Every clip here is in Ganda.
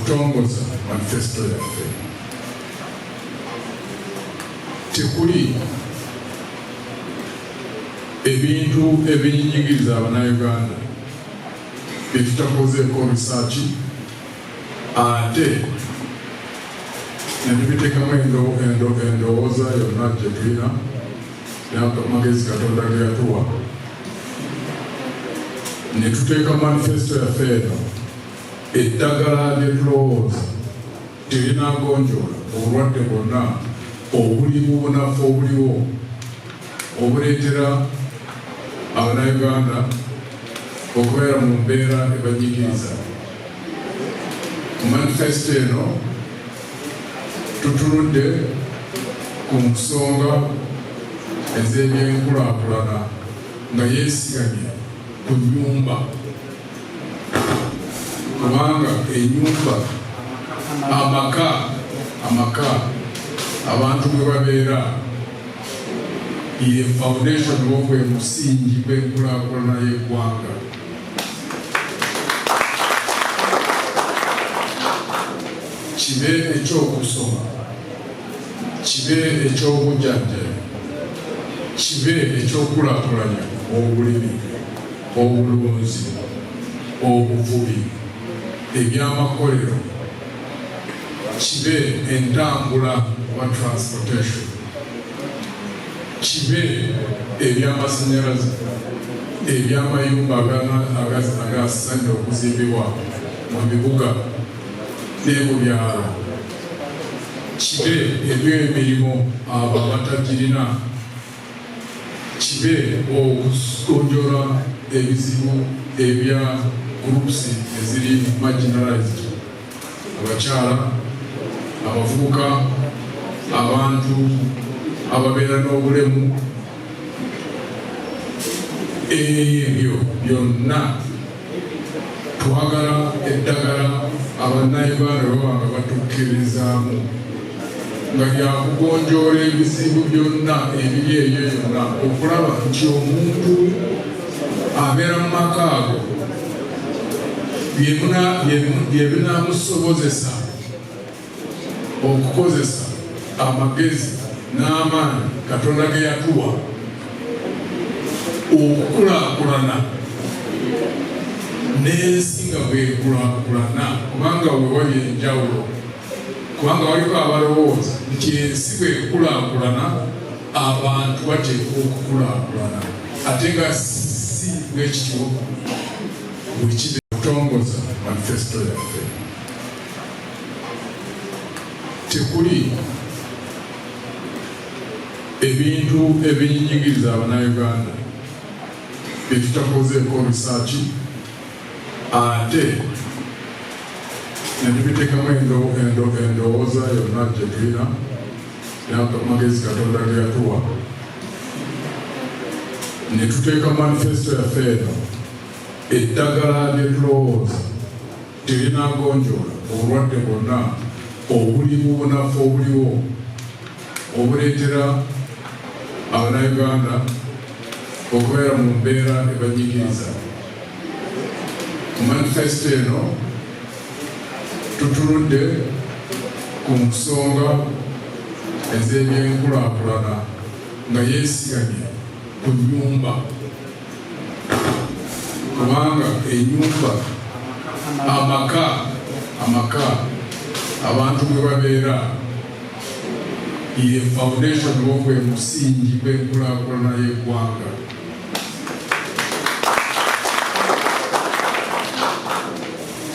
kutongoza manifesto yaffe. Tekuli ebintu ebinyigiriza Abannayuganda bye tutakozeeko research ate ne tubiteekamu endowooza yonna gye tulina n'amagezi Katonda ge yatuwa, ne tuteeka manifesto yaffe eno eddagala lye tulowooza terinagonjoola obulwadde bwonna obuli mu bunafu obuliwo obuleetera Abannayuganda okubeera mu mbeera ebanyigiriza. Mu manifesto eno tutunudde ku nsonga ez'ebyenkulaakulana nga yeesigamye ku nnyumba, kubanga ennyumba, amaka abantu mwe babeera ye foundation w'ogwe musingi gw'enkulaakulana y'eggwanga. Kibe ekyokusoma, kibe eky'obujjanjabi, kibe ekyokulaakulanya obulimi, obulunzi, obuvubi, ebyamakolero, kibe entambula wa transportation, kibe ebyamasannyalaze, ebyamayumba agasaanira okuzimbibwa mu bibuga ne mu byalo, kibe eby'emirimu abo abatagirina, kibe okugonjoola ebizibu ebya groups eziri marginalized, abakyala, abavubuka, abantu ababeera n'obulemu. Ebyo byonna twagala eddagala Abannayuganda babanga batukkirizaamu nga byakugonjoola ebizibu byonna ebiri eyo yonna, okulaba nti omuntu abeera mu maka ago bye binaamusobozesa okukozesa amagezi n'amaanyi Katonda ge yatuwa okukulaakulana n'ensi nga bwekulaakulana, kubanga we wali enjawulo, kubanga waliko abalowooza nti ensi bwekulaakulana abantu bateekwa okukulaakulana, ate nga si bwekityo bwekiri okutongoza manifesto yaffe. Tekuli ebintu ebinyigiriza Abannayuganda bye tutakozeeko research ate ne tubiteekamu endowooza yonna gye tulina n'amagezi Katonda ge yatuwa, ne tuteeka manifesto yaffe eno eddagala lye tulowooza terinagonjoola obulwadde bwonna obuli mu bunafu obuliwo obuleetera Abannayuganda okubeera mu mbeera ebanyigiriza. Mu manifesto eno tutunudde ku nsonga ez'ebyenkulaakulana nga yeesigamye ku nnyumba, kubanga ennyumba, amaka abantu mwe babeera ye foundation w'ogwe musingi gw'enkulaakulana y'eggwanga.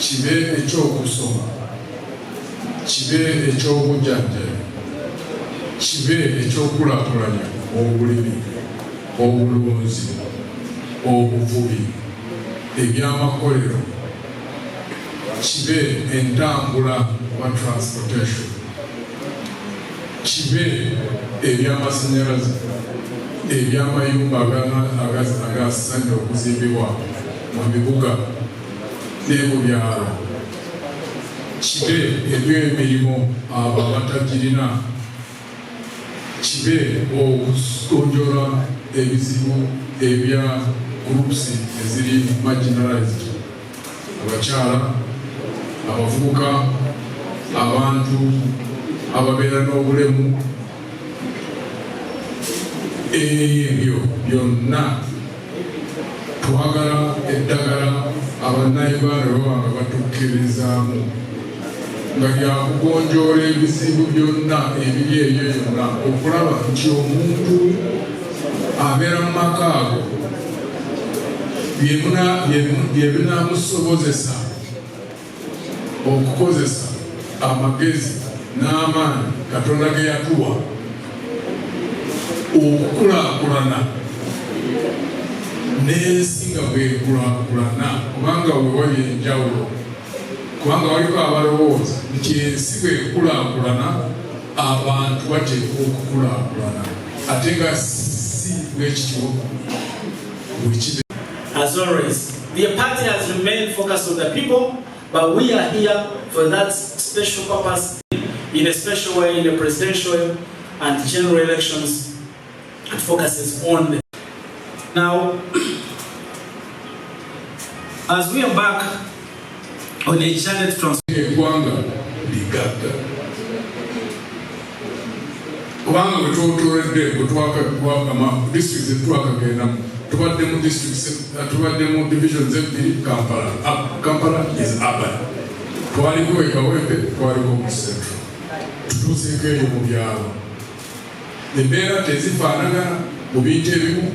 Kibe ekyokusoma, kibe eky'obujjanjabi, kibe ekyokulaakulanya obulimi, obulunzi, obuvubi, ebyamakolero, kibe entambula wa transportation, kibe ebyamasannyalaze, ebyamayumba agasaanira okuzimbibwa mu bibuga ne mu byalo, kibe eby'emirimu abo abatagirina, kibe okugonjoola ebizibu ebya groups eziri marginalized, abakyala, abavubuka abantu ababeera n'obulemu ebyo byonna twagala eddagala abannauganda babanga batukkirizaamu nga byakugonjoola ebizibu byonna ebiri ebyo byonna okulaba nti omuntu abeera mu maka ago byebimusobozesa okukozesa amagezi n'amaanyi Katonda ge yatuwa okukulaakulana n'ensi nga bwekulaakulana kubanga wewali enjawulo kubanga waliko abalowooza nti ensi bwekulaakulana abantu bateekwa okukulaakulana ate nga si bwekityo bwekide. As always, the party has remained focused on the people, but we are here for that special purpose in a special way in the presidential and general elections. It focuses on them. Now, as we embark on a journey to transform, kubanga bwetwakama districts etwakagendamu tubaddemu districts tubaddemu divisions ebbiri. Kampala is urban, twaliko ekawempe, twaliko mu central, tutuuseeko eyo mu byalo. Embeera tezifaanagana mu bintu ebimu,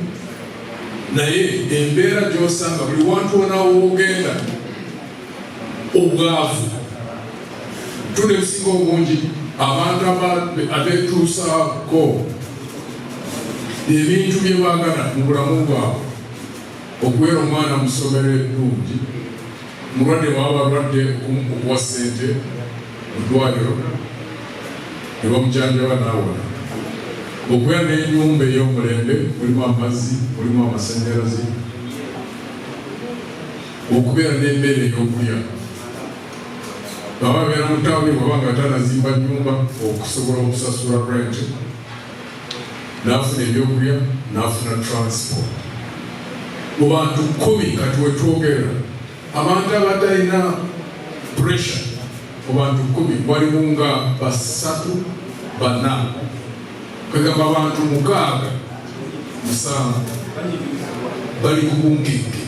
naye embeera gy'osanga buli wantu wonna woogenda obwavu tuli ebisinga obungi abantu abeetuusaako ebintu bye baagala mu bulamu bwabwe, okubeera omwana mu ssomero eddungi, mulwadde bwaba balwadde okuwa ssente mu ddwaliro ne bamujanjaba n'awona, okubeera n'ennyumba ey'omulembe, mulimu amazzi, mulimu amasannyalaze, okubeera n'emmere ey'okulya. Baba beera mu ttawuni bwabanga tanazimba nnyumba okusobola okusasula rent, n'afuna ebyokulya, n'afuna transport. Mu bantu 10 kati wetwogera, abantu abatalina pressure mu bantu 10 waliwo nga 3 4 kwegamba abantu 6 7 bali ku bunkeke.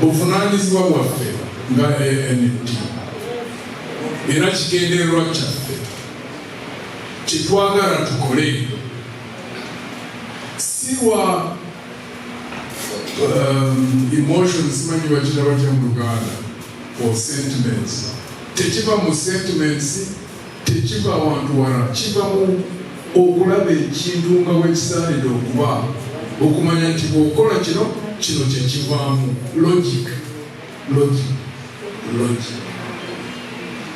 Buvunaanyizibwa bwaffe nga ANT era kigendererwa kyaffe kyetwagala tukole siwa emotions, simanyi bakira batya mu Luganda, or sentiments. Tekiva mu sentiments, tekiva awantu wala, kiva mu okulaba ekintu nga bwekisaanidde okuba, okumanya nti bw'okola kino kyekivaamu. Logic.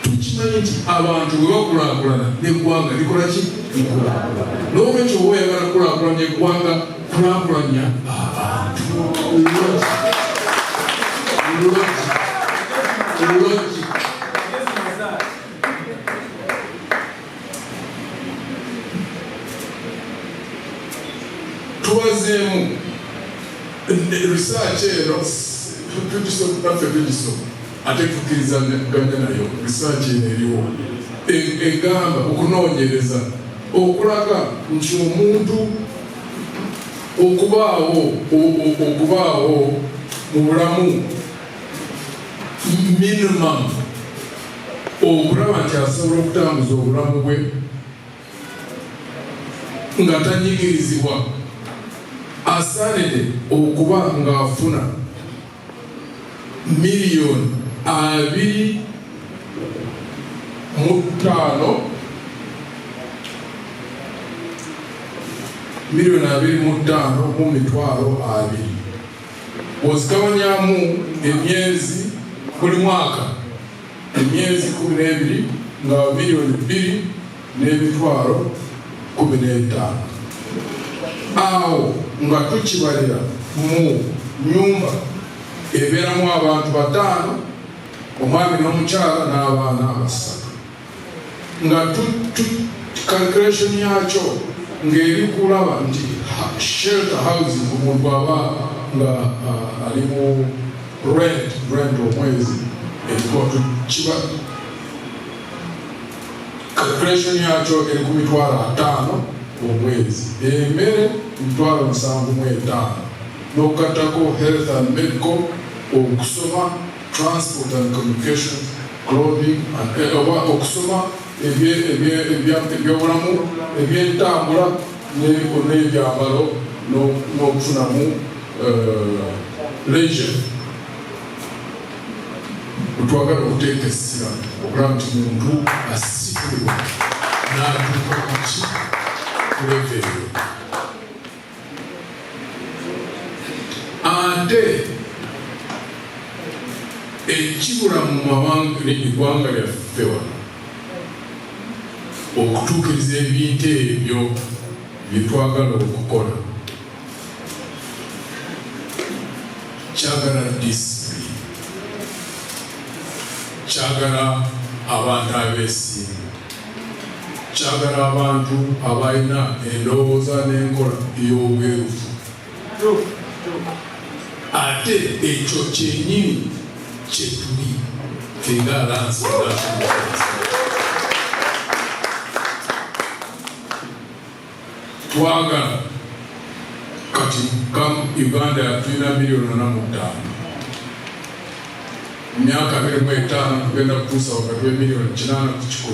Tukimanyi nti abantu bwe bakulaakulana n'eggwanga likola ki? N'olwekyo oba oyagala kulaakulanya eggwanga, kulaakulanya abantu. Logic. Tubazeemu research eno tugisoma ate tukkirizaganya nayo. Research eno eriwo egamba okunoonyereza okulaga nti omuntu okubaawo mu bulamu minimum okulaba nti asobola okutambuza obulamu bwe nga tanyigirizibwa, asaanidde okuba ng'afuna miliyoni 25 mu mitwalo 20. Ozigabanyaamu emyezi buli mwaka, emyezi 12 nga miliyoni 2.15. Awo nga tukibalira mu nyumba ebeeramu abantu 5, omwami n'omukyala n'abaana 3, nga calculation yakyo ng'eri kulaba nti shelter housing omuntu aba nga ali mu rent omwezi ekikuba kiba calculation yakyo eri ku mitwalo 5 omwezi, emmere 75,000 n'okugattako health and medical, okusoma, transport and communication, clothing oba okusoma ebyobulamu, ebyentambula n'ebyambalo n'okufunamu leisure. Twagala okuteeka essira okulaba nti muntu asitulibwa n'atuuka kuki kuleveeyo. Ate ekibula mu eggwanga lyaffe wano okutuukiriza ebintu ebyo bye twagala okukola, kyagala discipline, kyagala abantu abeesimu, kyagala abantu abalina endowooza n'enkola ey'obwerufu. Ate ekyo kyennyini kye tuli fenga Alliance National Congress. Twagala kati Uganda tulina miliyoni 45, myaka 25 tugenda kutuusa wakati w'emiliyoni 810.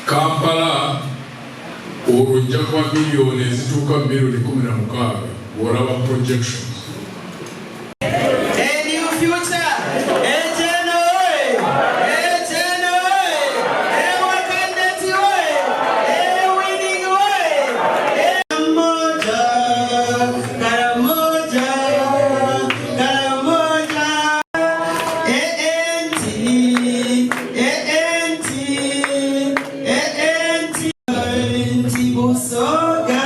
Kampala olwojja kuba miliyoni ezituuka miliyoni 16 olaba projections. So